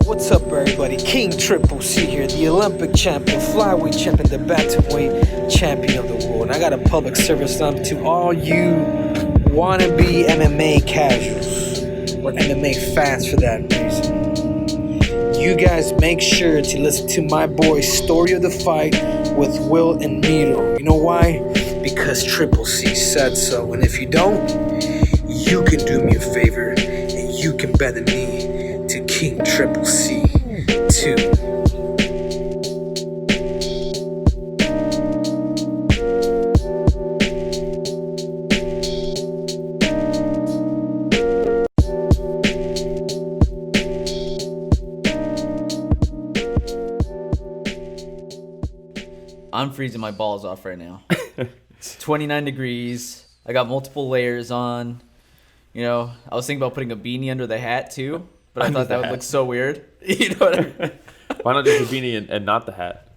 What's up, everybody? King Triple C here, the Olympic champion, flyweight champion, the bantamweight champion of the world. And I got a public service announcement to all you wannabe MMA casuals or MMA fans for that reason. You guys make sure to listen to my boy's Story of the Fight with Will and Miro. You know why? Because Triple C said so. And if you don't, you can do me a favor and you can bend the knee to King Triple C 2. I'm freezing my balls off right now. It's 29 degrees. I got multiple layers on. You know, I was thinking about putting a beanie under the hat too, but I thought that would look so weird. You know what I mean? Why not just the beanie and not the hat?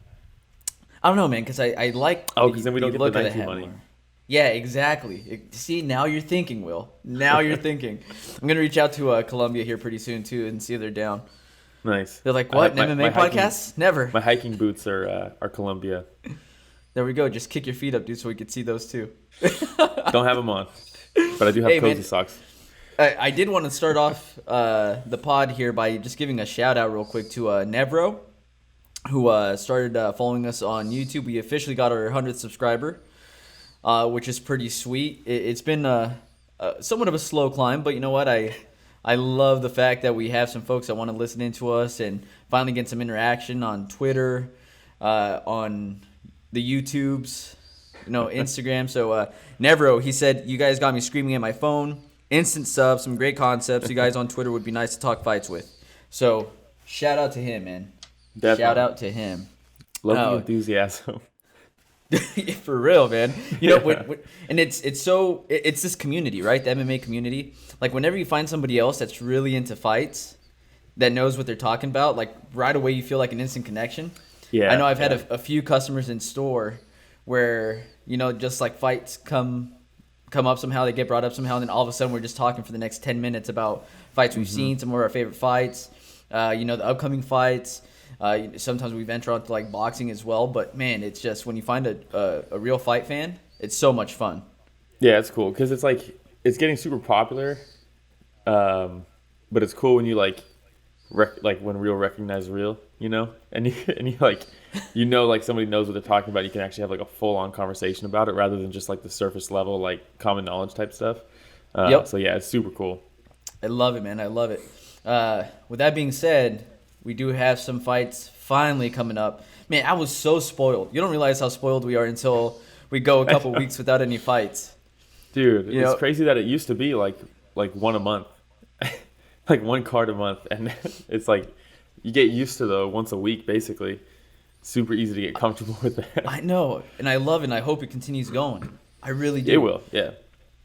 I don't know, man, because I like because then we don't get the Nike money. More. Yeah, exactly. See, now you're thinking, Will. Now you're thinking. I'm going to reach out to Colombia here pretty soon, too, and see if they're down. Nice. They're like, what, an MMA podcast? Never. My hiking boots are Colombia. There we go. Just kick your feet up, dude, so we can see those, too. Don't have them on, but I do have cozy socks. I did want to start off the pod here by just giving a shout out real quick to Nevro, who started following us on YouTube. We officially got our 100th subscriber, which is pretty sweet. It's been somewhat of a slow climb, but you know what? I love the fact that we have some folks that want to listen in to us and finally get some interaction on Twitter, on the YouTubes, Instagram. So Nevro, he said, you guys got me screaming at my phone. Instant sub, some great concepts. You guys on Twitter would be nice to talk fights with. So, shout out to him, man. Definitely. Shout out to him. Love the enthusiasm. For real, man. And it's this community, right? The MMA community. Like, whenever you find somebody else that's really into fights, that knows what they're talking about, like, right away you feel like an instant connection. Yeah. I know I've had a few customers in store where, just like fights come up somehow, they get brought up somehow, and then all of a sudden we're just talking for the next 10 minutes about fights we've seen, some of our favorite fights, the upcoming fights. Sometimes we venture out to like boxing as well, but man, it's just when you find a real fight fan, it's so much fun. Yeah, it's cool because it's like it's getting super popular, but it's cool when you like when real recognize real, and you like somebody knows what they're talking about. You can actually have like a full on conversation about it rather than just like the surface level like common knowledge type stuff. Yep. So yeah, it's super cool. I love it, man. I love it. With that being said, we do have some fights finally coming up. Man, I was so spoiled. You don't realize how spoiled we are until we go a couple weeks without any fights. Dude, it's crazy that it used to be like one a month. Like one card a month, and it's like you get used to the once a week basically. Super easy to get comfortable with that. I know, and I love it, and I hope it continues going. I really do. It will, yeah.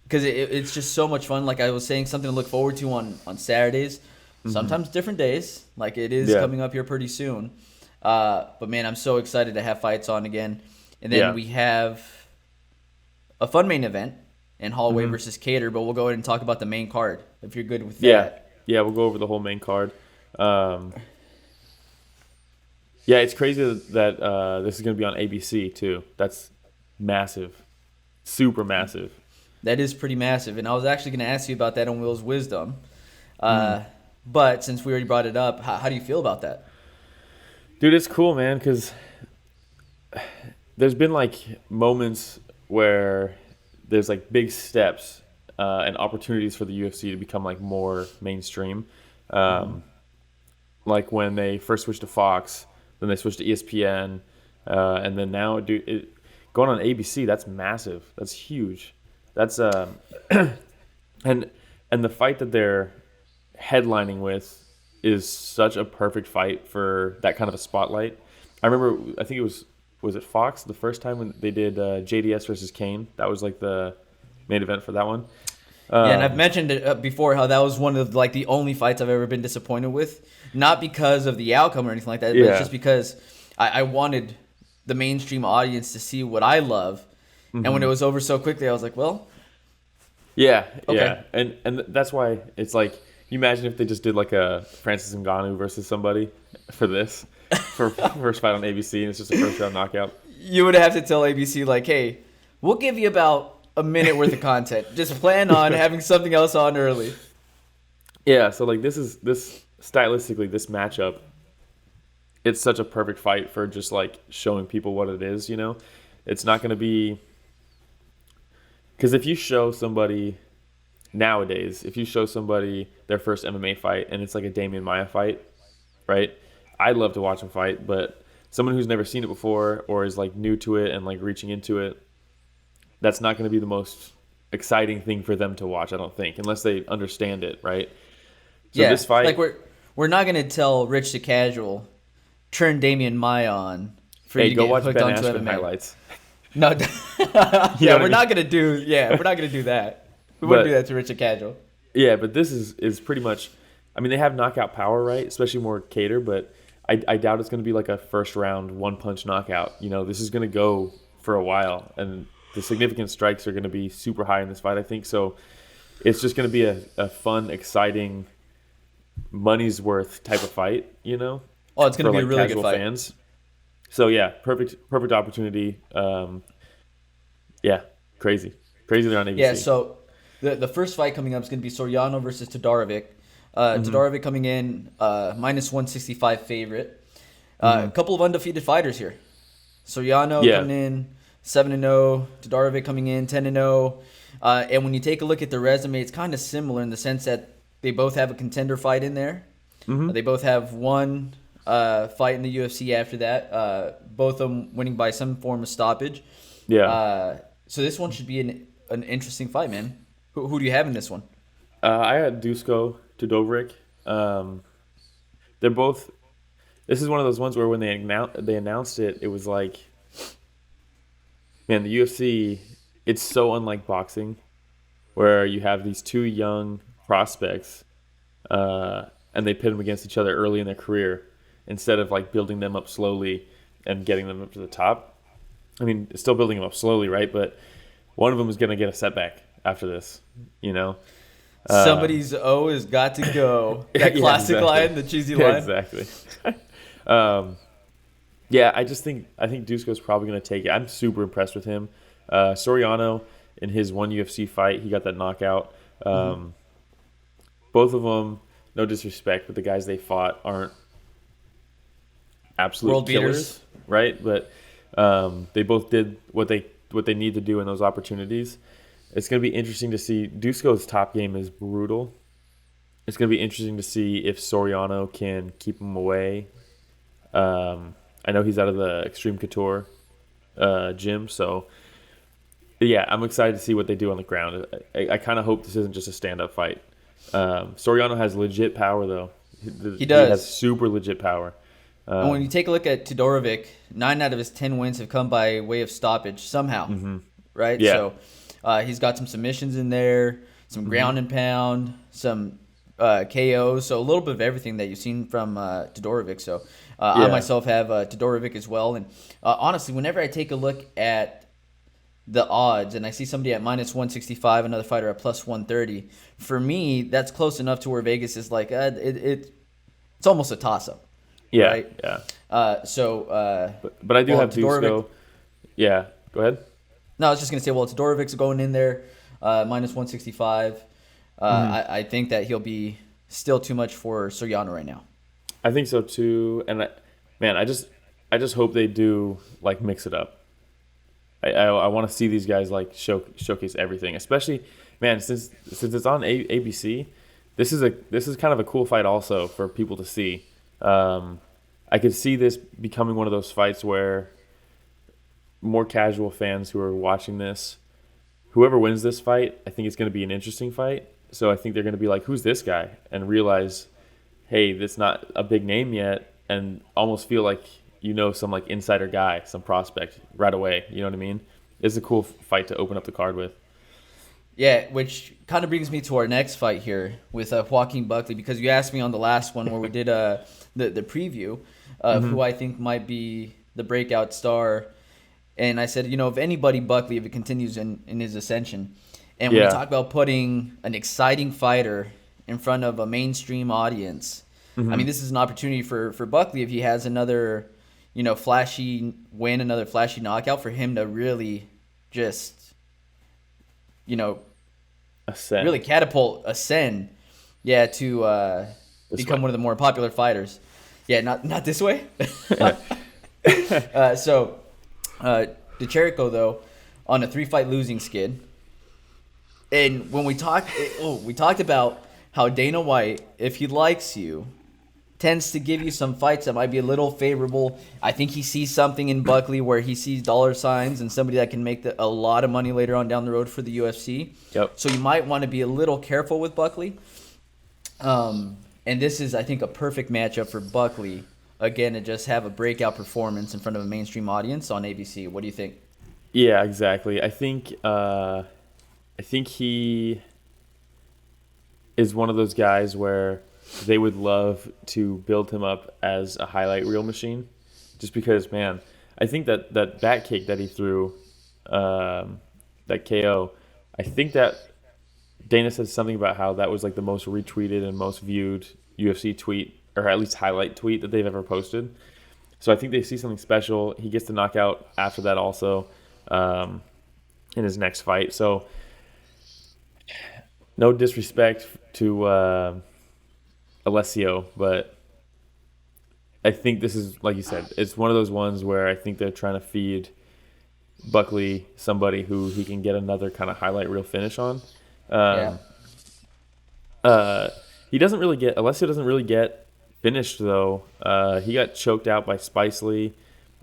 Because it's just so much fun. Like I was saying, something to look forward to on Saturdays. Sometimes different days. Like it is coming up here pretty soon. But man, I'm so excited to have fights on again. And then we have a fun main event in Holloway versus Kattar, but we'll go ahead and talk about the main card if you're good with that. Yeah, we'll go over the whole main card. Yeah, it's crazy that this is going to be on ABC too. That's massive. Super massive. That is pretty massive. And I was actually going to ask you about that on Will's Wisdom. But since we already brought it up, how do you feel about that? Dude, it's cool, man, because there's been like moments where there's like big steps and opportunities for the UFC to become like more mainstream. Like when they first switched to Fox, then they switched to ESPN, and then now, dude, going on ABC, that's massive. That's huge. That's and the fight that they're headlining with is such a perfect fight for that kind of a spotlight. I remember, I think it was it Fox the first time when they did JDS versus Kane. That was like the main event for that one. And I've mentioned it before how that was one of like the only fights I've ever been disappointed with. Not because of the outcome or anything like that, but it's just because I wanted the mainstream audience to see what I love. And when it was over so quickly, I was like, well, yeah, okay. And that's why it's like you imagine if they just did like a Francis Ngannou versus somebody for first fight on ABC, and it's just a first round knockout. You would have to tell ABC like, hey, we'll give you about a minute worth of content. Just plan on having something else on early. Yeah, so like this stylistically, this matchup, it's such a perfect fight for just like showing people what it is, you know? It's not going to be, because if you show somebody nowadays, if you show somebody their first MMA fight and it's like a Damian Maia fight, right? I'd love to watch them fight, but someone who's never seen it before or is like new to it and like reaching into it, that's not going to be the most exciting thing for them to watch, I don't think, unless they understand it, right? So yeah, this fight, like we're not going to tell Rich the Casual, turn Damian Maia on for you to go get watch hooked Ben onto Askren MMA. highlights. No, You know yeah, what we're I not going to do. Yeah, we're not going to do that. We wouldn't do that to Rich the Casual. Yeah, but this is pretty much, I mean, they have knockout power, right? Especially more Kattar, but I doubt it's going to be like a first round one punch knockout. You know, this is going to go for a while, and the significant strikes are going to be super high in this fight, I think. So it's just going to be a fun, exciting, money's worth type of fight, you know? Oh, it's going to be like a really casual good fight. fans. So yeah, perfect opportunity. Yeah, crazy they're on ABC. Yeah, so the first fight coming up is going to be Soriano versus Todorovićllk. Todorović coming in minus 165 favorite. A couple of undefeated fighters here. Soriano coming in 7-0. Todorovićllk coming in 10-0. And when you take a look at their resume, it's kind of similar in the sense that they both have a contender fight in there. They both have one fight in the UFC after that. Both of them winning by some form of stoppage. Yeah. So this one should be an interesting fight, man. Who do you have in this one? I had Duško, Todorovićllk. They're both. This is one of those ones where when they announced it, it was like, man, the UFC. It's so unlike boxing, where you have these two young prospects, and they pit them against each other early in their career, instead of like building them up slowly and getting them up to the top. I mean, still building them up slowly, right? But one of them is going to get a setback after this, you know. Somebody's O has got to go. That classic line, the cheesy line. Exactly. Yeah, I think Duško's probably going to take it. I'm super impressed with him. Soriano, in his one UFC fight, he got that knockout. Both of them, no disrespect, but the guys they fought aren't absolute world killers, beaters, right? But they both did what they need to do in those opportunities. It's going to be interesting to see. Duško's top game is brutal. It's going to be interesting to see if Soriano can keep him away. I know he's out of the Extreme Couture gym, so yeah, I'm excited to see what they do on the ground. I kind of hope this isn't just a stand-up fight. Soriano has legit power, though. He does. He has super legit power. And when you take a look at Todorovićllk, 9 out of his 10 wins have come by way of stoppage somehow, right? Yeah. So he's got some submissions in there, some ground and pound, some KOs, so a little bit of everything that you've seen from Todorovićllk. So I myself have Todorovićllk as well. And honestly, whenever I take a look at the odds and I see somebody at minus 165, another fighter at plus 130, for me, that's close enough to where Vegas is like, it's almost a toss-up. Yeah, right? yeah. But I do have Duško. Yeah, go ahead. No, I was just going to say, Todorovićllk's going in there, minus 165. I think that he'll be still too much for Soriano right now. I think so too, and I just hope they do like mix it up. I want to see these guys like showcase everything, especially, man, since it's on ABC. This is kind of a cool fight also for people to see. I could see this becoming one of those fights where more casual fans who are watching this, whoever wins this fight, I think it's going to be an interesting fight. So I think they're going to be like, who's this guy? And realize, hey, that's not a big name yet, and almost feel like you know some like insider guy, some prospect right away. You know what I mean? It's a cool fight to open up the card with. Yeah, which kind of brings me to our next fight here with Joaquin Buckley, because you asked me on the last one where we did the preview of who I think might be the breakout star. And I said, if anybody, Buckley, if it continues in his ascension. And when you talk about putting an exciting fighter in front of a mainstream audience. Mm-hmm. I mean, this is an opportunity for Buckley if he has another, flashy win, another flashy knockout, for him to really just, Ascend. really ascend, to become one of the more popular fighters. Yeah, not this way. Chirico, though, on a 3-fight losing skid. And when we talked about how Dana White, if he likes you, tends to give you some fights that might be a little favorable. I think he sees something in Buckley where he sees dollar signs and somebody that can make a lot of money later on down the road for the UFC. Yep. So you might want to be a little careful with Buckley. And this is, I think, a perfect matchup for Buckley, again, to just have a breakout performance in front of a mainstream audience on ABC. What do you think? Yeah, exactly. I think he is one of those guys where they would love to build him up as a highlight reel machine, just because, man, I think that back kick that he threw, that KO, I think that Dana said something about how that was like the most retweeted and most viewed UFC tweet, or at least highlight tweet, that they've ever posted. So I think they see something special. He gets the knockout after that also, in his next fight. So no disrespect to Alessio, but I think this is, like you said, it's one of those ones where I think they're trying to feed Buckley somebody who he can get another kind of highlight reel finish on. Alessio doesn't really get finished, though. He got choked out by Spicely.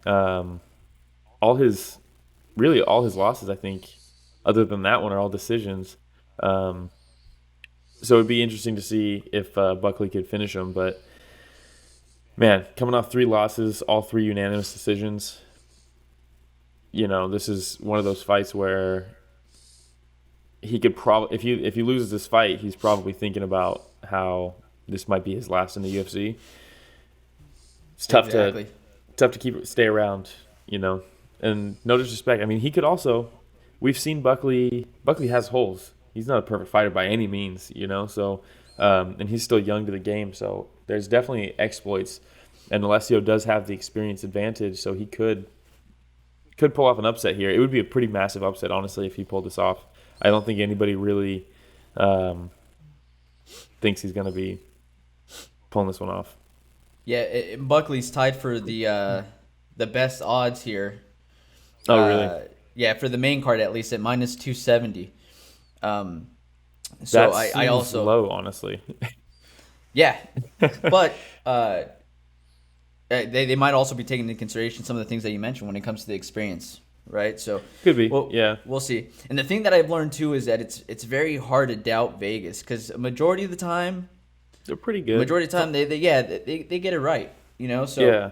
All his losses, I think, other than that one, are all decisions. So it'd be interesting to see if Buckley could finish him. But, man, coming off 3 losses, all 3 unanimous decisions, this is one of those fights where he could probably, if he loses this fight, he's probably thinking about how this might be his last in the UFC. It's tough to stay around, And no disrespect, I mean, he could also. We've seen Buckley. Buckley has holes. He's not a perfect fighter by any means, So, and he's still young to the game. So there's definitely exploits, and Alessio does have the experience advantage, so he could pull off an upset here. It would be a pretty massive upset, honestly, if he pulled this off. I don't think anybody really thinks he's going to be pulling this one off. Yeah, Buckley's tied for the best odds here. Oh, really? Yeah, for the main card at least at minus 270. So that I also low, honestly. Yeah, but they might also be taking into consideration some of the things that you mentioned when it comes to the experience, right? So could be. Yeah, we'll see. And the thing that I've learned too is that it's very hard to doubt Vegas, because a majority of the time they're pretty good. Majority of the time they get it right, So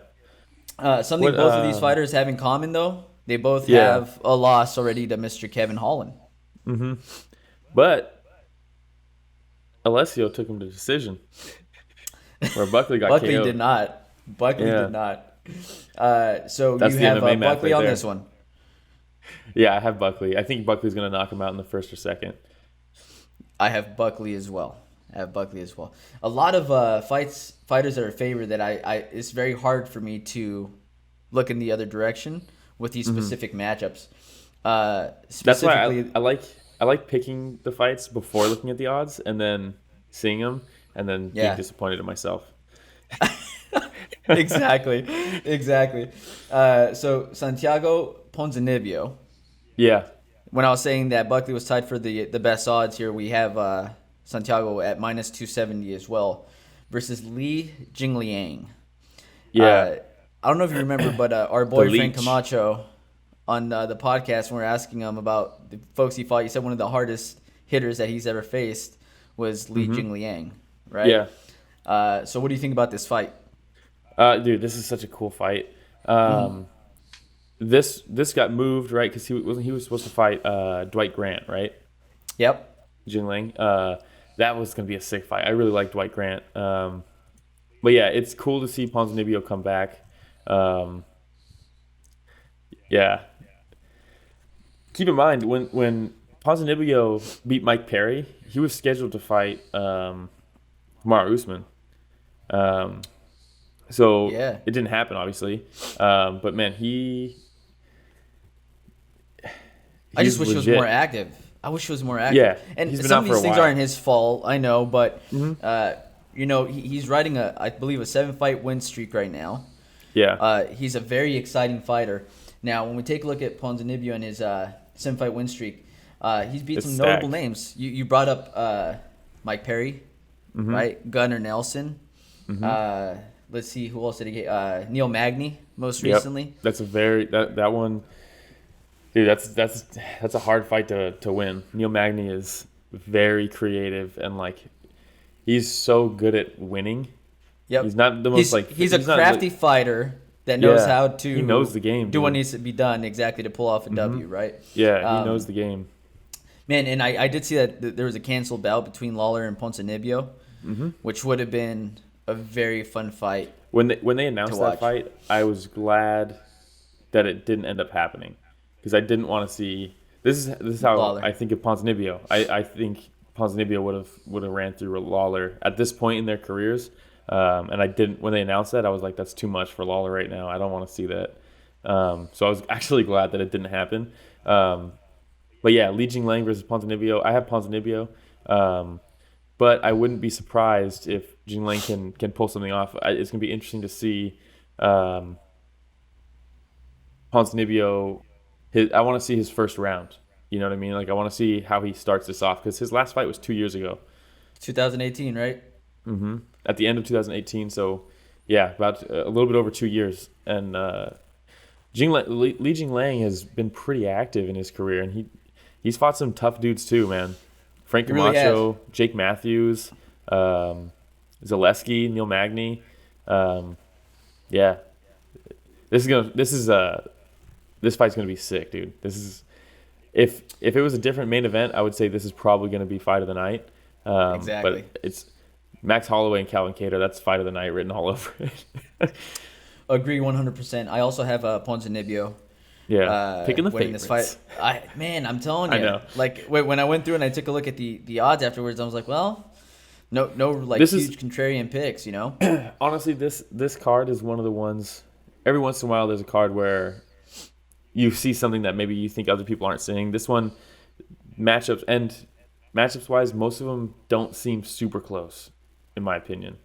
yeah. Something both of these fighters have in common, though, they both have a loss already to Mr. Kevin Holland. Mm-hmm. But Alessio took him to decision, where Buckley got Buckley KO'd. did not. Buckley did not. So that's you the have MMA math Buckley right on there. this one. Yeah, I have Buckley. I think Buckley's going to knock him out in the first or second. I have Buckley as well. A lot of fighters that are favored that I it's very hard for me to look in the other direction with these specific matchups. That's why I like picking the fights before looking at the odds and then seeing them and then being disappointed in myself. Exactly. So Santiago Ponzinibbio. Yeah. When I was saying that Buckley was tied for the best odds here, we have Santiago at minus 270 as well versus Jingliang. Yeah. I don't know if you remember, but our boy Frank Leech. Camacho on the podcast, when we were asking him about the folks he fought, he said one of the hardest hitters that he's ever faced was Jingliang, right? Yeah. So what do you think about this fight? Dude, this is such a cool fight. This got moved, right? Because he was supposed to fight Dwight Grant, right? Yep. Jingliang. That was going to be a sick fight. I really like Dwight Grant. But yeah, it's cool to see Ponzinibbio come back. Yeah. Keep in mind, when Ponzinibbio beat Mike Perry, he was scheduled to fight Kamaru Usman. So Yeah. it didn't happen, obviously. But man, I just he's wish he was legit. more active. I wish he was more active. Yeah, And he's been some out of for these a things while. aren't his fault, I know, but he's riding I believe a 7-fight win streak right now. Yeah. He's a very exciting fighter. Now, when we take a look at Ponzinibbio and his 7-fight win streak, he's beat It's some stacked. notable names. You brought up Mike Perry, right? Gunnar Nelson. Let's see, who else did he get? Neil Magny, most Yep. recently. That's a very that one, dude. That's a hard fight to win. Neil Magny is very creative and like he's so good at winning. Yep. He's not the most he's a not, crafty like, fithere that knows Yeah, how to he knows the game, do what dude. needs to be done exactly to pull off a W, right? Yeah, he knows the game. Man, and I did see that there was a canceled bout between Lawler and Ponzinibbio, which would have been a very fun fight. When they announced to that watch. fight, I was glad that it didn't end up happening because I didn't want to see. This is how Lawler. I think of Ponzinibbio. I think Ponzinibbio would have ran through Lawler at this point in their careers. And I didn't when they announced that. I was like, that's too much for Lawler right now. I don't want to see that. So I was actually glad that it didn't happen. But yeah, Li Jingliang versus Ponzinibbio. I have Ponzinibbio, but I wouldn't be surprised if Jingliang can pull something off. It's gonna be interesting to see Ponzinibbio. I want to see his first round. You know what I mean? Like I want to see how he starts this off because his last fight was 2 years ago. 2018, right? At the end of 2018. So, yeah, about a little bit over 2 years. And Li Jingliang has been pretty active in his career, and he's fought some tough dudes too, man. Frank He really Camacho, Jake Matthews, Zaleski, Neil Magny. Yeah, this fight's gonna be sick, dude. This is if it was a different main event, I would say this is probably gonna be fight of the night. Exactly. But it's Max Holloway and Calvin Kattar. That's fight of the night written all over it. Agree 100%. I also have Ponzinibbio. Yeah, picking the winning favorites. this fight. I'm telling you. I know. Like when I went through and I took a look at the odds afterwards, I was like, well, no like This huge is- contrarian picks, you know. Honestly, this card is one of the ones. Every once in a while, there's a card where you see something that maybe you think other people aren't seeing. This one, matchups wise, most of them don't seem super close, in my opinion.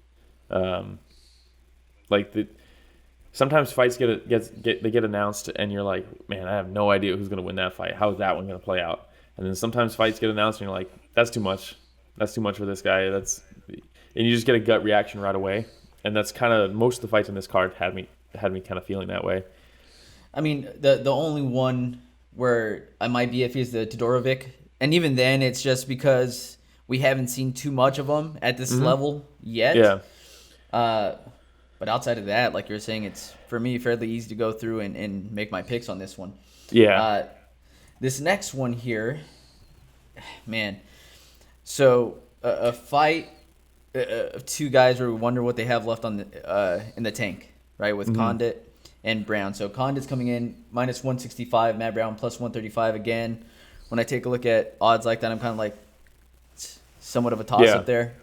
Sometimes fights get announced, and you're like, man, I have no idea who's gonna win that fight. How is that one gonna play out? And then sometimes fights get announced, and you're like, that's too much. That's too much for this guy. And you just get a gut reaction right away. And that's kind of most of the fights in this card had me kind of feeling that way. I mean, the only one where I might be iffy is the Todorovićllk, and even then, it's just because we haven't seen too much of them at this level yet. Yeah. But outside of that, like you're saying, it's for me fairly easy to go through and make my picks on this one. Yeah. This next one here, man. So a fight of two guys where we wonder what they have left on the in the tank, right? With Condit and Brown. So Condit's coming in minus 165, Matt Brown plus 135 again. When I take a look at odds like that, I'm kind of like somewhat of a toss up there.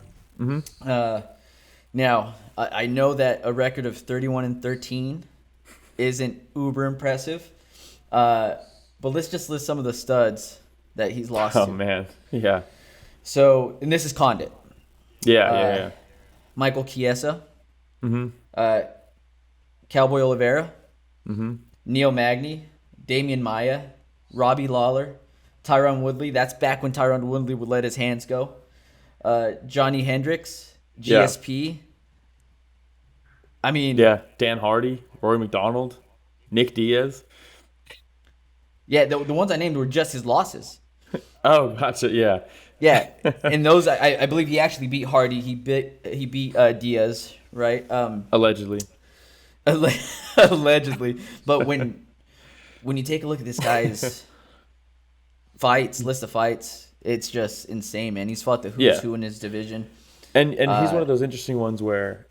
Now I know that a record of 31-13 isn't uber impressive, but let's just list some of the studs that he's lost Oh to. man. Yeah. So, and this is Condit. Yeah. Michael Chiesa. Cowboy Oliveira. Neil Magny. Damian Maia. Robbie Lawler. Tyron Woodley. That's back when Tyron Woodley would let his hands go. Johnny Hendricks. GSP. I mean, Yeah. Dan Hardy, Rory McDonald, Nick Diaz. yeah, the ones I named were just his losses. Oh, gotcha. Yeah. Yeah, and those I believe he actually beat Hardy. He beat Diaz, right? Allegedly. Allegedly. But when you take a look at this guy's list of fights, it's just insane, man. He's fought the who's who in his division. And he's one of those interesting ones where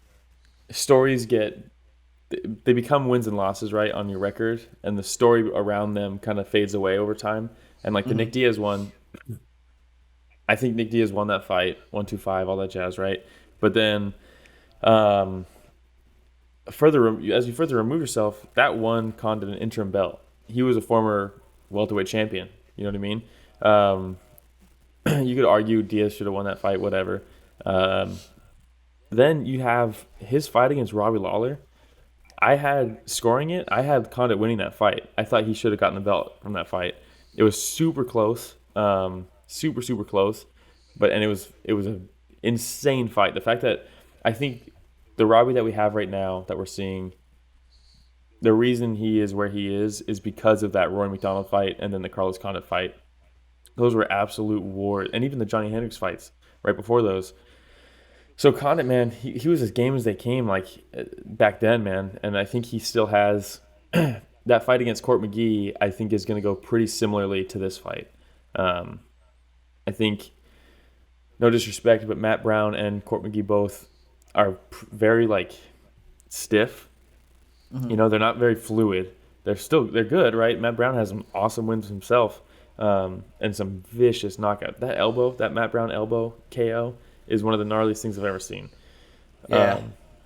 stories they become wins and losses, right, on your record, and the story around them kind of fades away over time. And like the Nick Diaz one, I think Nick Diaz won that fight, 125, all that jazz, right? But then, as you further remove yourself, that won Condit an interim belt. He was a former welterweight champion. You know what I mean? You could argue Diaz should have won that fight, whatever. Then you have his fight against Robbie Lawler. I had Condit winning that fight. I thought he should have gotten the belt from that fight. It was super close, super close, and it was an insane fight. The fact that I think the Robbie that we have right now that we're seeing, the reason he is where he is because of that Roy McDonald fight and then the Carlos Condit fight. Those were absolute wars, and even the Johnny Hendricks fights right before those. So Condit, man, he was as game as they came, like back then, man. And I think he still has that fight against Court McGee. I think is going to go pretty similarly to this fight. I think, no disrespect, but Matt Brown and Court McGee both are very like stiff. Mm-hmm. You know, they're not very fluid. They're good, right? Matt Brown has some awesome wins himself, and some vicious knockout. That Matt Brown elbow KO is one of the gnarliest things I've ever seen. Yeah.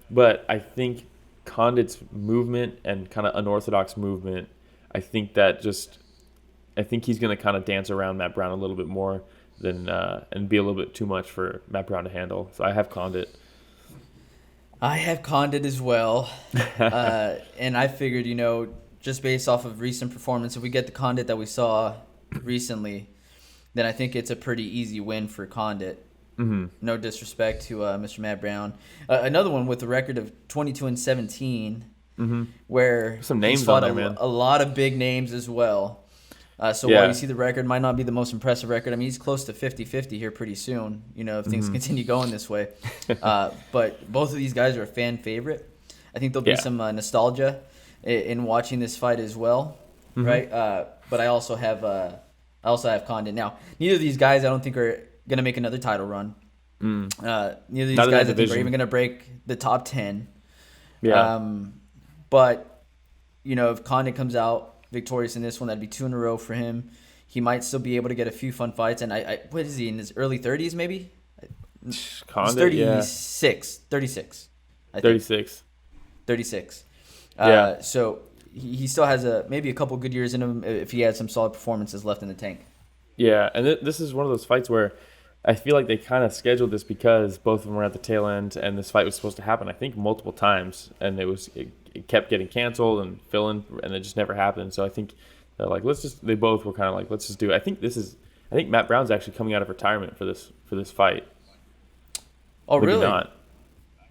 But I think Condit's movement and kind of unorthodox movement, I think he's going to kind of dance around Matt Brown a little bit more than and be a little bit too much for Matt Brown to handle. So I have Condit. I have Condit as well. And I figured, just based off of recent performance, if we get the Condit that we saw recently, then I think it's a pretty easy win for Condit. Mm-hmm. No disrespect to Mr. Matt Brown. Another one with a record of 22-17, mm-hmm. where some names he's fought on there, man. A lot of big names as well. So while you see the record might not be the most impressive record, I mean, he's close to 50-50 here pretty soon, if things continue going this way. But both of these guys are a fan favorite. I think there'll be some nostalgia in watching this fight as well, mm-hmm. right? But I also have Condit. Now, neither of these guys I don't think are going to make another title run. Neither of these guys I think are even going to break the top 10. Yeah. But, if Condit comes out victorious in this one, that'd be 2 in a row for him. He might still be able to get a few fun fights. And what is he, in his early 30s maybe? Condit, 36. 36. I think. 36. Yeah. So he still has maybe a couple good years in him if he had some solid performances left in the tank. Yeah, and this is one of those fights where I feel like they kind of scheduled this because both of them were at the tail end, and this fight was supposed to happen, I think, multiple times, and it kept getting canceled and filling, and it just never happened. So I think they're like, they both were kind of like, let's just do it. I think Matt Brown's actually coming out of retirement for this fight. Oh, Maybe really? Not.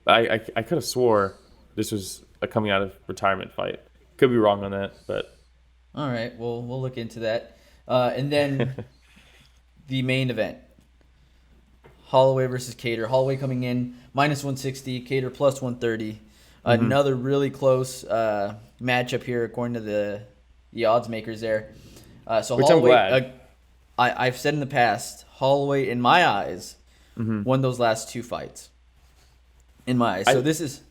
I could have swore this was a coming out of retirement fight. Could be wrong on that, but all right, well, we'll look into that. And then the main event, Holloway versus Kattar. Holloway coming in -160, Kattar +130. Mm-hmm. Another really close matchup here, according to the odds makers there. So which Holloway, I'm glad. I've said in the past, Holloway, in my eyes, mm-hmm. won those last 2 fights. In my eyes. So this is...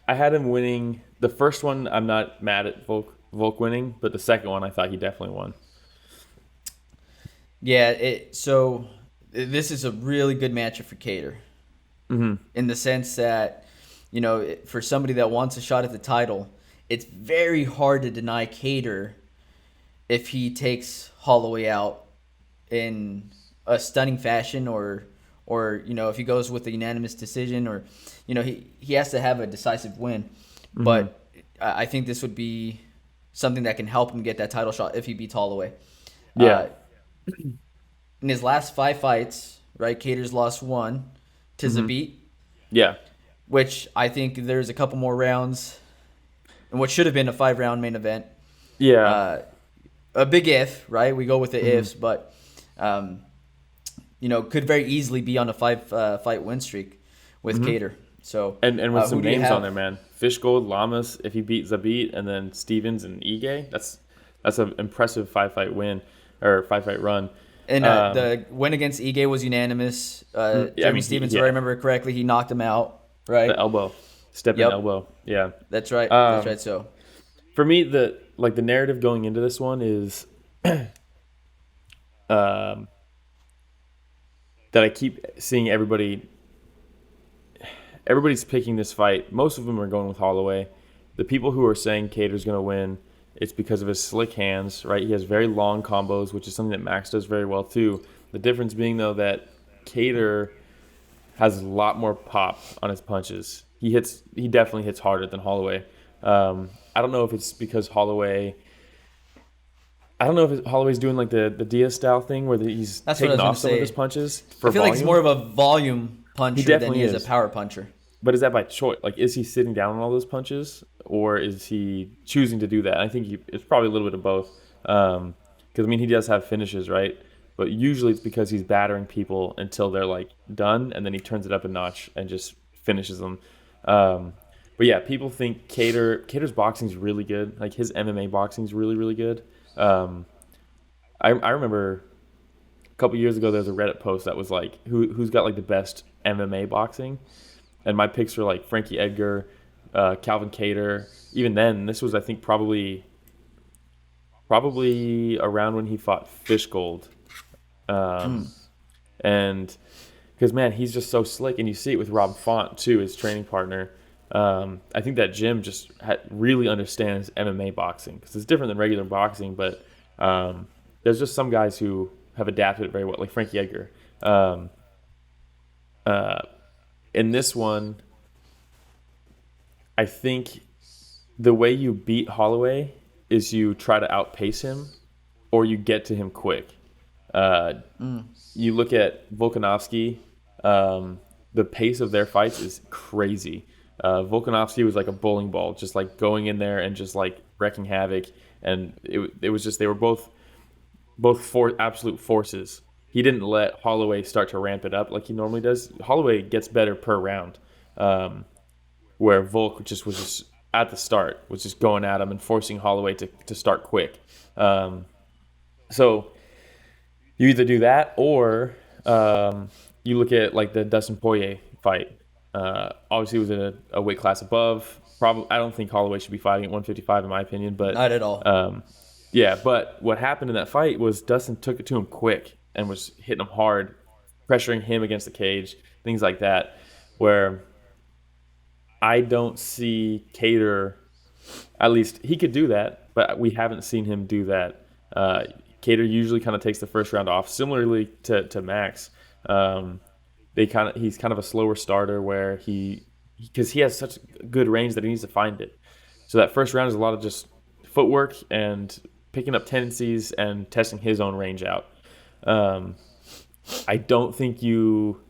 I had him winning. The first one, I'm not mad at Volk winning, but the second one, I thought he definitely won. Yeah, so this is a really good matchup for Kattar. Mm-hmm. In the sense that, for somebody that wants a shot at the title, it's very hard to deny Kattar if he takes Holloway out in a stunning fashion or if he goes with a unanimous decision or, he has to have a decisive win. Mm-hmm. But I think this would be something that can help him get that title shot if he beats Holloway. Yeah. In his last 5 fights, right, Kattar's lost 1 to mm-hmm. Zabit. Yeah. Which I think there's a couple more rounds in what should have been a 5-round main event. Yeah. A big if, right? We go with the mm-hmm. ifs, but, could very easily be on a 5-fight win streak with mm-hmm. Kattar. So and with some names on there, man. Fishgold, Lamas, if he beat Zabit, and then Stevens and Ige, that's an impressive 5-fight win or 5-fight run. And the win against Ige was unanimous. Jeremy Stevens, if I remember correctly, he knocked him out, right? The elbow, step-in elbow. Yeah, that's right. That's right. So, for me, the narrative going into this one is, that I keep seeing everybody. everybody's picking this fight. Most of them are going with Holloway. The people who are saying Kattar's going to win, it's because of his slick hands, right? He has very long combos, which is something that Max does very well too. The difference being, though, that Kattar has a lot more pop on his punches. He definitely hits harder than Holloway. I don't know if it's because Holloway's doing like the Diaz style thing where he's taking off some of his punches for I feel volume. like he's more of a volume puncher than he is is. a power puncher. But is that by choice? Like, is he sitting down on all those punches, or is he choosing to do that? I think it's probably a little bit of both. Because, I mean, he does have finishes, right? But usually it's because he's battering people until they're, like, done, and then he turns it up a notch and just finishes them. But, yeah, people think Kattar's boxing is really good. Like, his MMA boxing is really, really good. I remember a couple years ago there was a Reddit post that was like, who's got, like, the best MMA boxing? And my picks were like Frankie Edgar, Calvin Kattar. Even then, this was, I think, probably around when he fought Fishgold. And because, man, he's just so slick. And you see it with Rob Font, too, his training partner. I think that Jim just really understands MMA boxing because it's different than regular boxing. But there's just some guys who have adapted it very well, like Frankie Edgar. In this one, I think the way you beat Holloway is you try to outpace him or you get to him quick. You look at Volkanovski, the pace of their fights is crazy. Volkanovski was like a bowling ball, just like going in there and just like wrecking havoc. And it was just, they were both absolute forces. He didn't let Holloway start to ramp it up like he normally does. Holloway gets better per round, where Volk was just at the start, was just going at him and forcing Holloway to start quick. So you either do that or you look at like the Dustin Poirier fight. Obviously, it was in a weight class above. I don't think Holloway should be fighting at 155 in my opinion, but not at all. Yeah, but what happened in that fight was Dustin took it to him quick and was hitting him hard, pressuring him against the cage, things like that, where I don't see Kattar, at least he could do that, but we haven't seen him do that. Kattar usually kind of takes the first round off, similarly to Max. He's kind of a slower starter where because he has such good range that he needs to find it. So that first round is a lot of just footwork and picking up tendencies and testing his own range out. I don't think you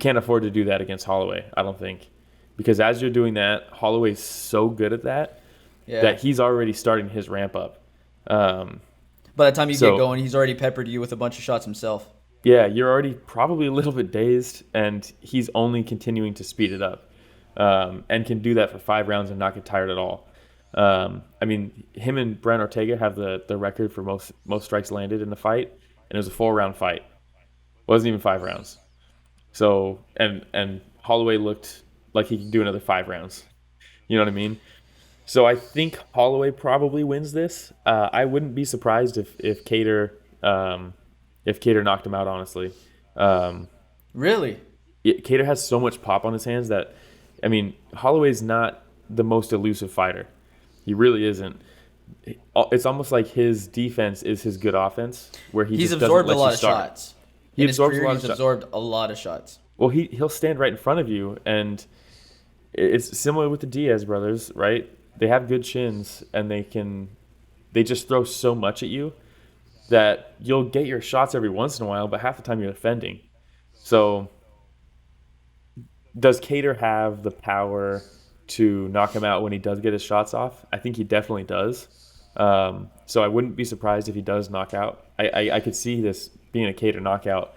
can't afford to do that against Holloway, I don't think. Because as you're doing that, Holloway's so good at that he's already starting his ramp up. By the time you get going, he's already peppered you with a bunch of shots himself. Yeah, you're already probably a little bit dazed, and he's only continuing to speed it up, and can do that for 5 rounds and not get tired at all. I mean, him and Brian Ortega have the record for most strikes landed in the fight, and it was a 4-round fight. It wasn't even 5 rounds. So, and Holloway looked like he could do another 5 rounds. You know what I mean? So I think Holloway probably wins this. I wouldn't be surprised if Kattar knocked him out, honestly. Really? Kattar has so much pop on his hands that, I mean, Holloway's not the most elusive fighter. He really isn't. It's almost like his defense is his good offense, where he's absorbed a lot of start. shots. He absorbs a lot of he's shots. absorbed a lot of shots. Well, he'll stand right in front of you, and it's similar with the Diaz brothers, right? They have good chins, and they just throw so much at you that you'll get your shots every once in a while, but half the time you're defending. So does Kattar have the power to knock him out when he does get his shots off? I think he definitely does. So I wouldn't be surprised if he does knock out. I could see this being a Kattar knockout.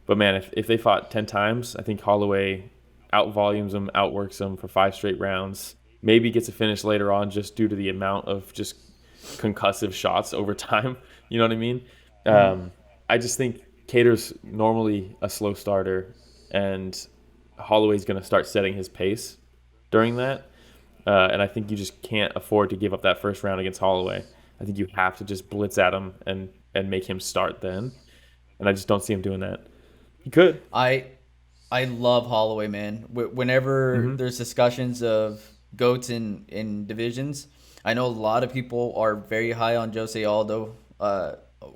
But, man, if they fought 10 times, I think Holloway out-volumes him, outworks him for 5 straight rounds. Maybe gets a finish later on just due to the amount of just concussive shots over time. You know what I mean? I just think Kattar's normally a slow starter, and Holloway's going to start setting his pace during that. And I think you just can't afford to give up that first round against Holloway. I think you have to just blitz at him and make him start then. And I just don't see him doing that. He could. I I love Holloway, man. Whenever Hmm. there's discussions of goats in divisions, I know a lot of people are very high on Jose Aldo.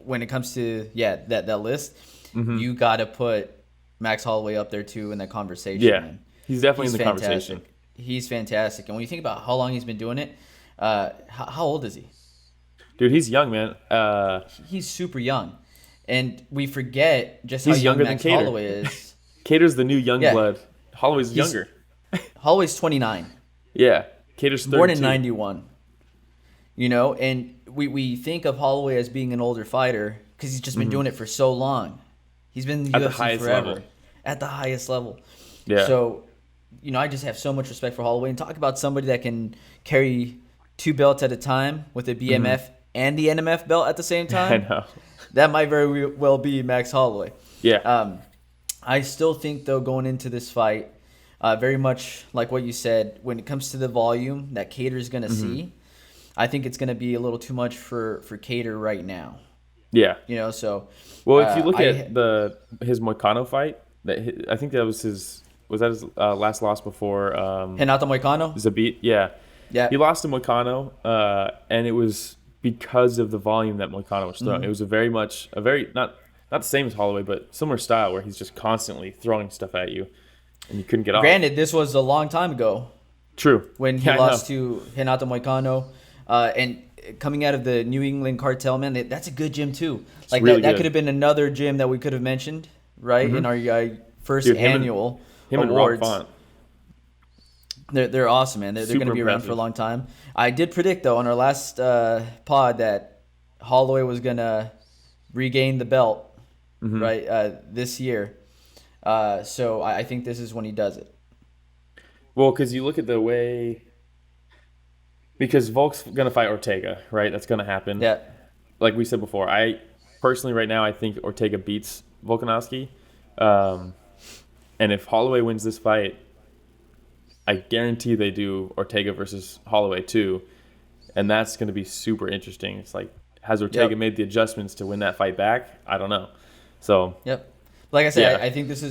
When it comes to that list, Hmm. you got to put Max Holloway up there too in that conversation, Yeah, man. he's definitely in He's the conversation. fantastic. He's fantastic. And when you think about how long he's been doing it, how old is he? Dude, he's young, man. He's super young, and we forget just how He's young younger than Max Cater. Holloway is. Cater's the new young Yeah, blood. Holloway's he's younger. Holloway's 29. Yeah, Cater's Born in 32. 91, and we think of Holloway as being an older fighter because he's just been doing it for so long. He's been in the At the UFC highest forever, level. at the highest level. Yeah. So, I just have so much respect for Holloway, and talk about somebody that can carry two belts at a time with a BMF and the NMF belt at the same I time. know. That might very well be Max Holloway. Yeah. I still think, though, going into this fight, very much like what you said, when it comes to the volume that Cater's going to see, I think it's going to be a little too much for Cater right now. Yeah. So Well, if you look I at his Moicano fight, I think that was his last loss before Renato Moicano, Zabit. Yeah. yeah, He lost to Moicano, and it was because of the volume that Moicano was throwing. It was a very not the same as Holloway, but similar style where he's just constantly throwing stuff at you, and you couldn't get off. granted, this was a long time ago True. when he Yeah, I lost know. to Renato Moicano, and coming out of the New England cartel, man, that's a good gym too. Like really that good. could have been another gym that we could have mentioned, right, in our first Dude, him and- annual Him and Rob awards. Font. They're awesome, man. They're going to Super be around for a impressive. long time. I did predict, though, on our last pod that Holloway was going to regain the belt, right, this year. So I think this is when he does it. Well, because you look at the way, because Volk's gonna fight Ortega, right? That's gonna happen. Yeah. Like we said before, I personally right now I think Ortega beats Volkanovski, and if Holloway wins this fight, I guarantee they do Ortega versus Holloway too, and that's gonna be super interesting. It's like, has Ortega Yep. made the adjustments to win that fight back? I don't know. So Yep. Like I said, Yeah. I think this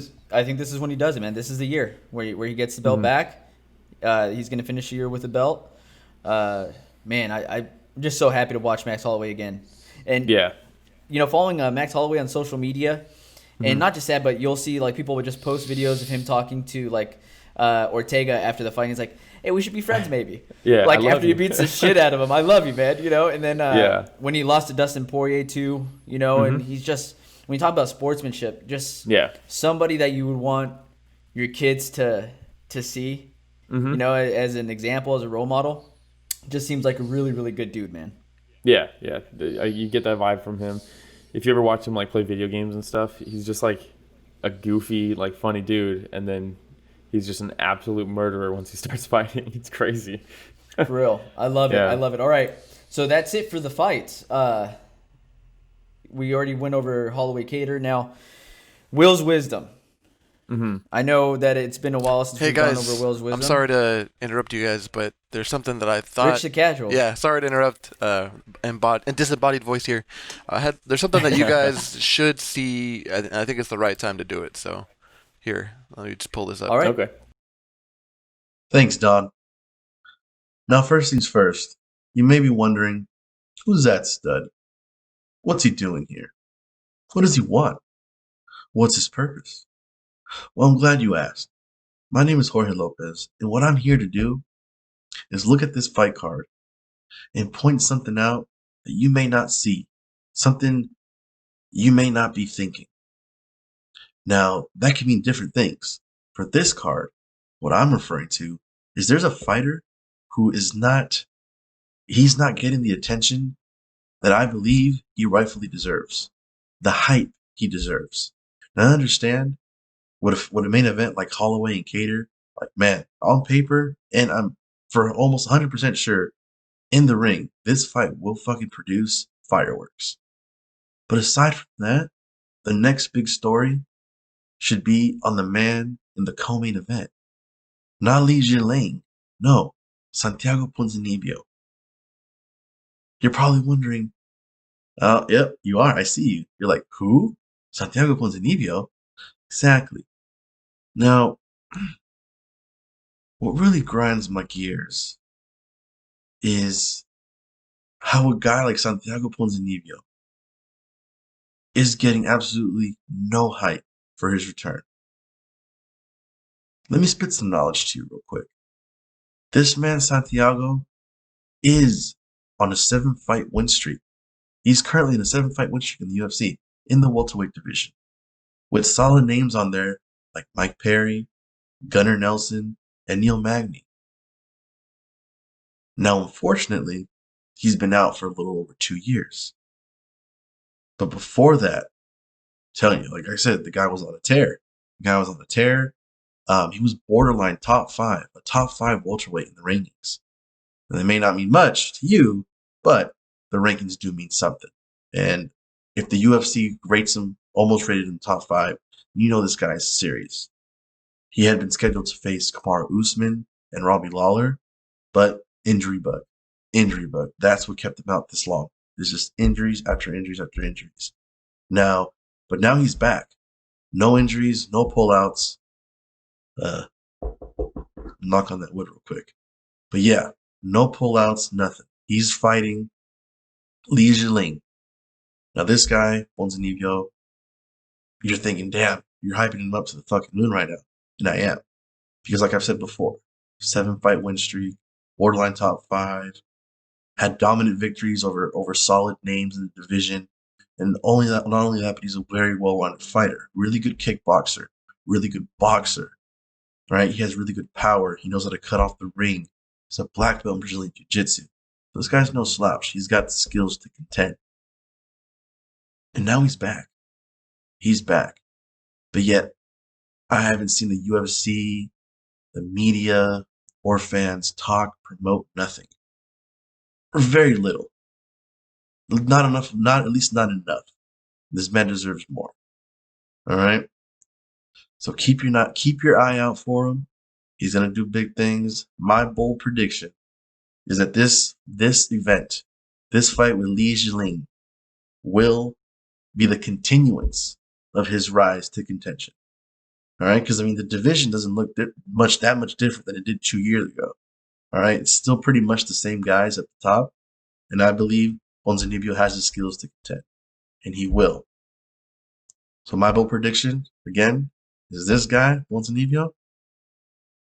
is when he does it, man. This is the year where he gets the belt back. He's going to finish the year with the belt. Man, I'm just so happy to watch Max Holloway again. And yeah, following Max Holloway on social media, and not just that, but you'll see like people would just post videos of him talking to like Ortega after the fight. And he's like, "Hey, we should be friends, maybe." Yeah, Like I love after he you. beats the shit out of him, I love you, man. And then Yeah. when he lost to Dustin Poirier too, and he's just, when you talk about sportsmanship, just yeah, somebody that you would want your kids to see, as an example, as a role model. Just seems like a really, really good dude, man. yeah. You get that vibe from him. If you ever watch him like play video games and stuff, he's just like a goofy, like funny dude, and then he's just an absolute murderer once he starts fighting. It's crazy. For real. I love it. Yeah. I love it. All right. So that's it for the fights. We already went over Holloway Cater. Now, Will's Wisdom. I know that it's been a while since Hey we've gone guys, over Will's Wisdom. I'm sorry to interrupt you guys, but there's something that I thought. Rich the Casual. Yeah, sorry to interrupt. And disembodied voice here. There's something that you guys should see. I think it's the right time to do it. So, here, let me just pull this up. All right. Okay. Thanks, Don. Now, first things first, you may be wondering, who's that stud? What's he doing here? What does he want? What's his purpose? Well, I'm glad you asked. My name is Jorge Lopez, and what I'm here to do is look at this fight card and point something out that you may not see, something you may not be thinking. Now, that can mean different things. For this card, what I'm referring to is there's a fighter who he's not getting the attention that I believe he rightfully deserves, the hype he deserves. Now, I understand what a main event like Holloway and Cater, like, man, on paper, and I'm for almost 100% sure in the ring, this fight will fucking produce fireworks. But aside from that, the next big story should be on the man in the co-main event. Not Li Jingliang. No, Santiago Ponzinibbio. You're probably wondering, yep, you are. I see you. You're like, who? Santiago Ponzinibbio? Exactly. Now, what really grinds my gears is how a guy like Santiago Ponzinibbio is getting absolutely no hype for his return. Let me spit some knowledge to you real quick. This man, Santiago, is on a 7-fight win streak. He's currently in a 7-fight win streak in the UFC in the welterweight division, with solid names on there like Mike Perry, Gunnar Nelson, and Neil Magny. Now, unfortunately, he's been out for a little over 2 years. But before that, I'm telling you, like I said, the guy was on a tear. He was borderline top 5, a top 5 welterweight in the rankings. And they may not mean much to you, but the rankings do mean something. And if the UFC rates him, almost rated him top 5, you know this guy is serious. He had been scheduled to face Kamaru Usman and Robbie Lawler, but injury bug. That's what kept him out this long. There's just injuries after injuries after injuries. Now he's back. No injuries, no pullouts. Knock on that wood real quick. But yeah, no pullouts, nothing. He's fighting Li Jingliang. Now this guy, Ponzinibbio, you're thinking, damn, you're hyping him up to the fucking moon right now. And I am. Because like I've said before, 7-fight win streak, borderline top 5, had dominant victories over solid names in the division. And not only that, but he's a very well-rounded fighter. Really good kickboxer. Really good boxer. Right? He has really good power. He knows how to cut off the ring. He's a black belt in Brazilian Jiu-Jitsu. This guy's no slouch. He's got the skills to contend. And now he's back. But yet, I haven't seen the UFC, the media, or fans talk, promote, nothing. Or very little. Not enough, at least not enough. This man deserves more. All right? So keep your eye out for him. He's going to do big things. My bold prediction is that this event, this fight with Li Jingliang, will be the continuance of his rise to contention. All right? Because, the division doesn't look that much different than it did 2 years ago. All right? It's still pretty much the same guys at the top. And I believe Ponzinibbio has the skills to contend. And he will. So my bold prediction, again, is this guy, Ponzinibbio,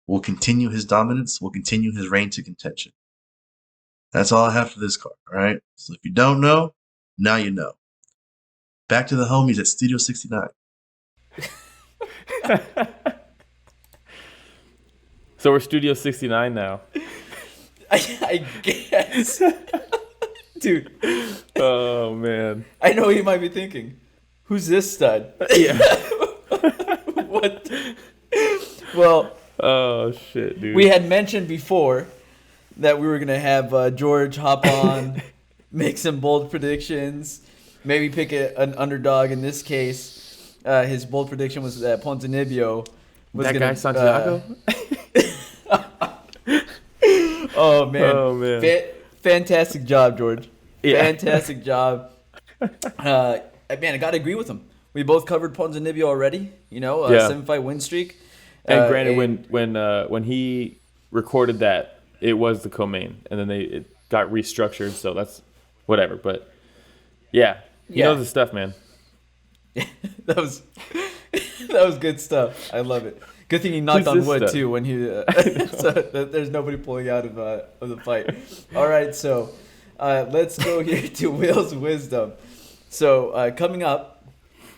will continue his dominance, will continue his reign to contention. That's all I have for this card, all right? So if you don't know, now you know. Back to the homies at Studio 69. So we're Studio 69 now. I guess. Dude. Oh, man. I know what you might be thinking. Who's this stud? Yeah. What? Well. Oh, shit, dude. We had mentioned before that we were going to have George hop on, make some bold predictions, maybe pick an underdog. In this case, his bold prediction was that Ponzinibbio was that gonna, guy Santiago? Oh, man. Oh, man. Fantastic job, George. Yeah. Fantastic job. Man, I got to agree with him. We both covered Ponzinibbio already, a 7-fight win streak. And granted, when he recorded that, it was the co-main, and then it got restructured, so that's whatever. But yeah, he knows his stuff, man. that was good stuff. I love it. Good thing he knocked on wood too when he. So there's nobody pulling out of the fight. All right, so let's go here to Will's wisdom. So coming up,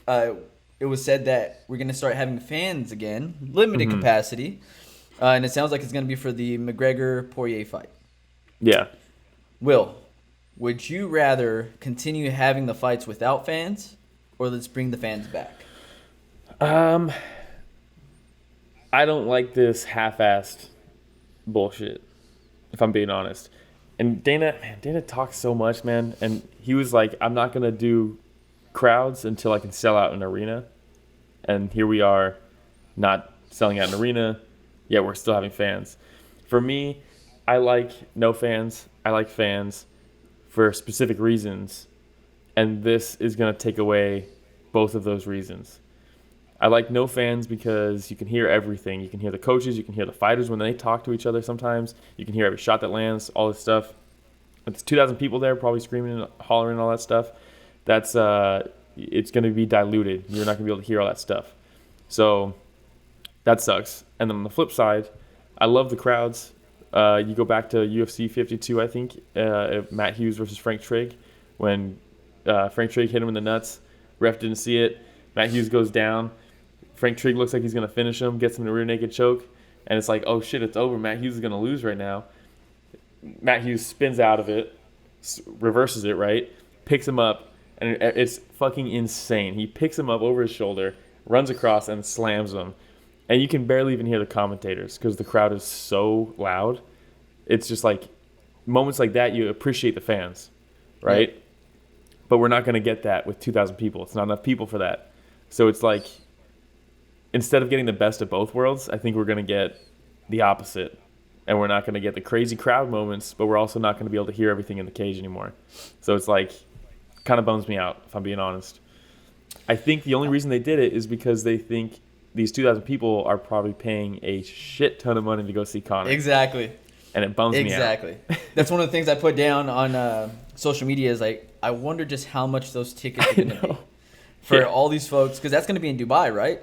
it was said that we're gonna start having fans again, limited capacity, and it sounds like it's gonna be for the McGregor-Poirier fight. Yeah. Will, would you rather continue having the fights without fans, or let's bring the fans back? I don't like this half-assed bullshit, if I'm being honest. And Dana talks so much, man. And he was like, I'm not going to do crowds until I can sell out an arena. And here we are, not selling out an arena, yet we're still having fans. For me, I like no fans. I like fans for specific reasons. And this is going to take away both of those reasons. I like no fans because you can hear everything. You can hear the coaches. You can hear the fighters when they talk to each other sometimes. You can hear every shot that lands, all this stuff. It's 2,000 people there probably screaming and hollering and all that stuff. That's it's going to be diluted. You're not going to be able to hear all that stuff. So that sucks. And then on the flip side, I love the crowds. You go back to UFC 52, I think, Matt Hughes versus Frank Trigg, when Frank Trigg hit him in the nuts. Ref didn't see it. Matt Hughes goes down. Frank Trigg looks like he's going to finish him, gets him in a rear naked choke. And it's like, oh, shit, it's over. Matt Hughes is going to lose right now. Matt Hughes spins out of it, reverses it, right? Picks him up, and it's fucking insane. He picks him up over his shoulder, runs across, and slams him. And you can barely even hear the commentators because the crowd is so loud. It's just like moments like that, you appreciate the fans, right? Yeah. But we're not going to get that with 2,000 people. It's not enough people for that. So it's like, instead of getting the best of both worlds, I think we're going to get the opposite. And we're not going to get the crazy crowd moments, but we're also not going to be able to hear everything in the cage anymore. So it's like, kind of bums me out, if I'm being honest. I think the only reason they did it is because they think these 2,000 people are probably paying a shit ton of money to go see Conor. Exactly. And it bums me out. Exactly. That's one of the things I put down on social media is like, I wonder just how much those tickets are going to be for all these folks, because that's going to be in Dubai, right?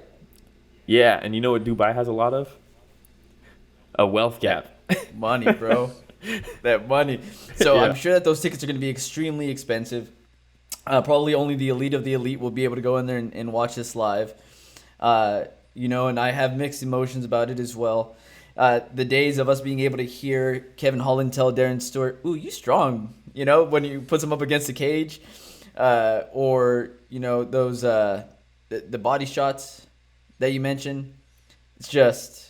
Yeah, and you know what Dubai has a lot of? A wealth gap. Money, bro. That money. So Yeah. I'm sure that those tickets are going to be extremely expensive. Probably only the elite of the elite will be able to go in there and watch this live. And I have mixed emotions about it as well. The days of us being able to hear Kevin Holland tell Darren Stewart, "Ooh, you strong," when he puts him up against the cage, or those the body shots that you mentioned. It's just.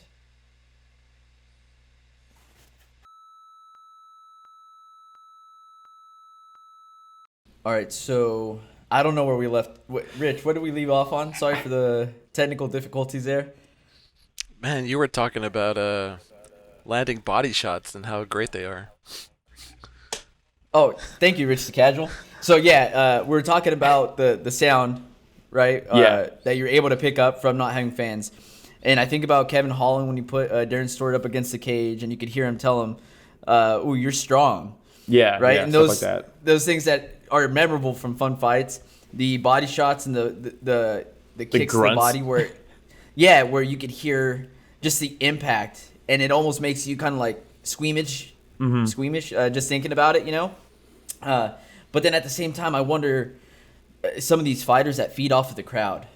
All right, so I don't know where we left. Rich, what did we leave off on? Sorry for the technical difficulties there. Man, you were talking about landing body shots and how great they are. Oh, thank you, Rich the Casual. So we're talking about the sound, right? That you're able to pick up from not having fans. And I think about Kevin Holland when you put Darren Stewart up against the cage and you could hear him tell him, "Ooh, you're strong." Yeah, right. Yeah, and stuff like that. Those things that are memorable from fun fights, the body shots and the kicks to the body where you could hear just the impact, and it almost makes you kind of like squeamish, just thinking about it, But then at the same time, I wonder some of these fighters that feed off of the crowd,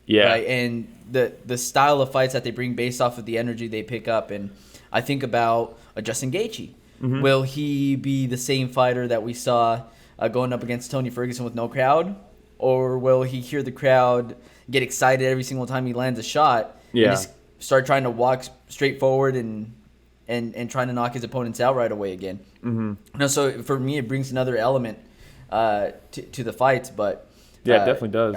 right? And the style of fights that they bring based off of the energy they pick up, and I think about Justin Gaethje. Mm-hmm. Will he be the same fighter that we saw going up against Tony Ferguson with no crowd? Or will he hear the crowd get excited every single time he lands a shot and just start trying to walk straight forward and trying to knock his opponents out right away again? Mm-hmm. So for me, it brings another element to the fights. But it definitely does.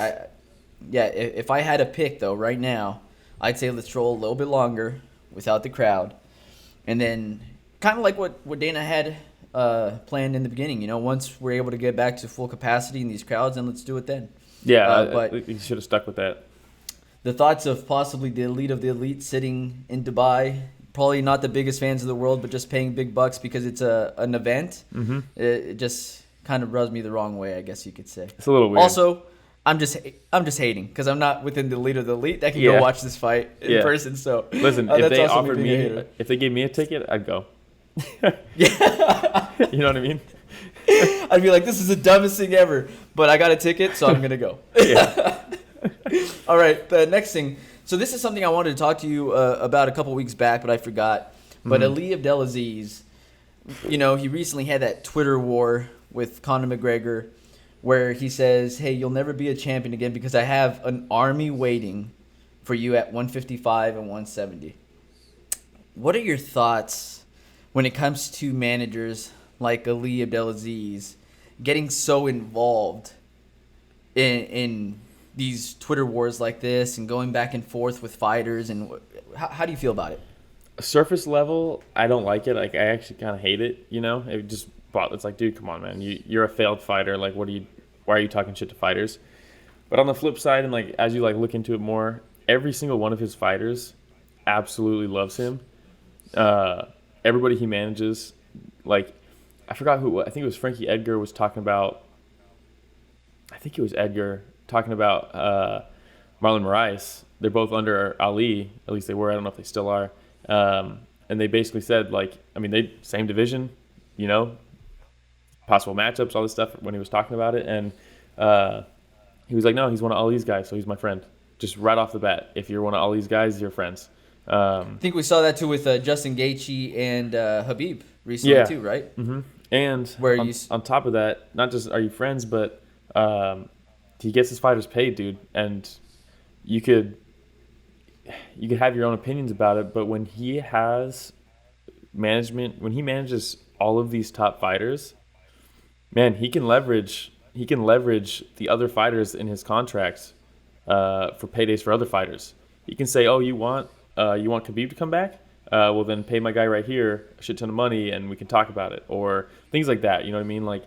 If I had a pick, though, right now, I'd say let's roll a little bit longer without the crowd. And then kind of like what Dana had planned in the beginning, once we're able to get back to full capacity in these crowds, then let's do it then. Yeah, but you should have stuck with that. The thoughts of possibly the elite of the elite sitting in Dubai, probably not the biggest fans of the world, but just paying big bucks because it's an event. Mm-hmm. It just kind of rubs me the wrong way, I guess you could say. It's a little weird. Also, I'm just hating because I'm not within the elite of the elite that can go watch this fight in person. So listen, if they gave me a ticket, I'd go. Yeah. You know what I mean? I'd be like, this is the dumbest thing ever, but I got a ticket, so I'm going to go. Yeah. All right, the next thing. So this is something I wanted to talk to you about a couple weeks back, but I forgot. But Ali Abdelaziz, he recently had that Twitter war with Conor McGregor where he says, hey, you'll never be a champion again because I have an army waiting for you at 155 and 170. What are your thoughts when it comes to managers like Ali Abdelaziz getting so involved in these Twitter wars like this and going back and forth with fighters? And how do you feel about it? Surface level, I don't like it. Like, I actually kind of hate it. It just it's like, dude, come on, man. You're a failed fighter. Like, why are you talking shit to fighters? But on the flip side, and like as you like look into it more, every single one of his fighters absolutely loves him. Everybody he manages, like, I forgot who. I think it was Frankie Edgar was talking about. I think it was Edgar talking about Marlon Moraes. They're both under Ali. At least they were. I don't know if they still are. And they basically said, like, I mean, they same division, you know, possible matchups, all this stuff when he was talking about it. And he was like, no, he's one of Ali's guys, so he's my friend. Just right off the bat, if you're one of Ali's guys, you're friends. I think we saw that too with Justin Gaethje and Khabib recently too, right? Mm-hmm. And Where on top of that, not just are you friends, but he gets his fighters paid, dude. And you could have your own opinions about it, but when he has management, when he manages all of these top fighters, man, he can leverage the other fighters in his contracts for paydays for other fighters. He can say, oh, you want Khabib to come back? Well, then pay my guy right here a shit ton of money and we can talk about it, or things like that. You know what I mean? Like,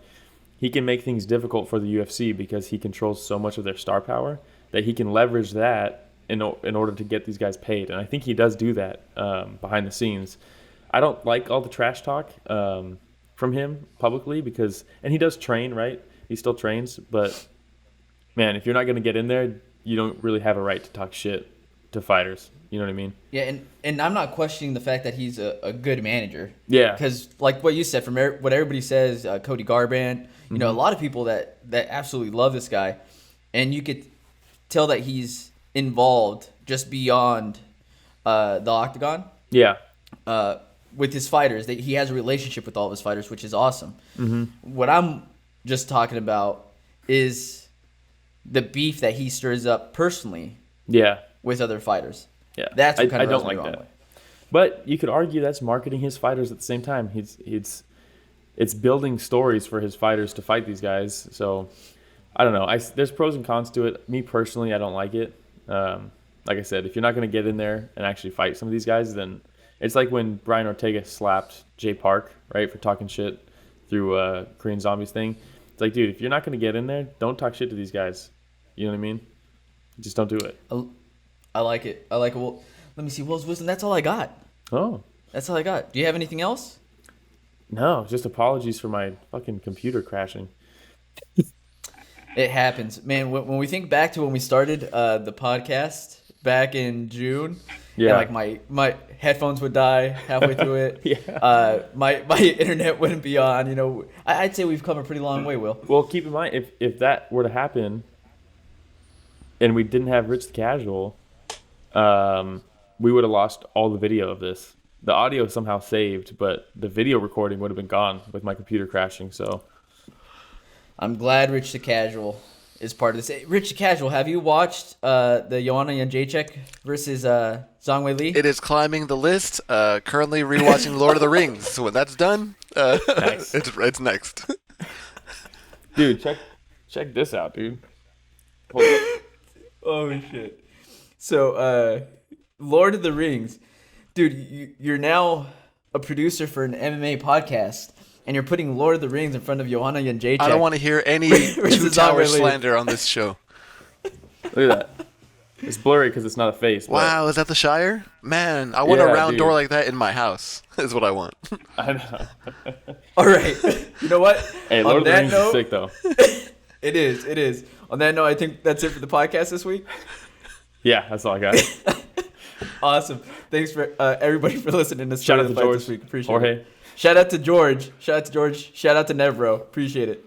he can make things difficult for the UFC because he controls so much of their star power that he can leverage that in order to get these guys paid. And I think he does do that behind the scenes. I don't like all the trash talk from him publicly and he does train, right? He still trains, but man, if you're not going to get in there, you don't really have a right to talk shit to fighters. You know what I mean? Yeah, and I'm not questioning the fact that he's a good manager. Yeah. Because like what you said, from what everybody says, Cody Garbrandt, you know, a lot of people that absolutely love this guy, and you could tell that he's involved just beyond the octagon. Yeah. With his fighters, that he has a relationship with all of his fighters, which is awesome. Mm-hmm. What I'm just talking about is the beef that he stirs up personally. Yeah. With other fighters. Yeah, that's what kind of I don't like that. But you could argue that's marketing his fighters at the same time. It's building stories for his fighters to fight these guys. So I don't know. There's pros and cons to it. Me personally, I don't like it. Like I said, if you're not going to get in there and actually fight some of these guys, then it's like when Brian Ortega slapped Jay Park, right, for talking shit through Korean Zombies thing. It's like, dude, if you're not going to get in there, don't talk shit to these guys. You know what I mean? Just don't do it. I like it. Well, let me see. Will's wisdom. That's all I got. Oh. That's all I got. Do you have anything else? No, just apologies for my fucking computer crashing. It happens. Man, when we think back to when we started the podcast back in June, yeah, and like my headphones would die halfway through it. Yeah. My internet wouldn't be on. You know, I'd say we've come a pretty long way, Will. Well, keep in mind, if that were to happen and we didn't have Rich the Casual, we would have lost all the video of this. The audio somehow saved, but the video recording would have been gone with my computer crashing. So I'm glad Rich the Casual is part of this. Hey, Rich the Casual, have you watched the Joanna Jędrzejczyk versus Zhang Wei Li? It is climbing the list. Currently rewatching Lord of the Rings. So when that's done, nice. it's next. Dude, check this out, dude. Hold on. Oh shit. So, Lord of the Rings, dude, you're now a producer for an MMA podcast, and you're putting Lord of the Rings in front of Joanna Jędrzejczyk. I don't want to hear any two-tower slander on this show. Look at that. It's blurry because it's not a face. Wow, is that the Shire? Man, I want a round door like that in my house. Is what I want. I know. All right. You know what? Hey, Lord of the Rings is sick, though. It is. On that note, I think that's it for the podcast this week. Yeah, that's all I got. Awesome. Thanks for everybody for listening to Shout out to George this week. Appreciate Jorge. it. Shout out to George. Shout out to Nevro. Appreciate it.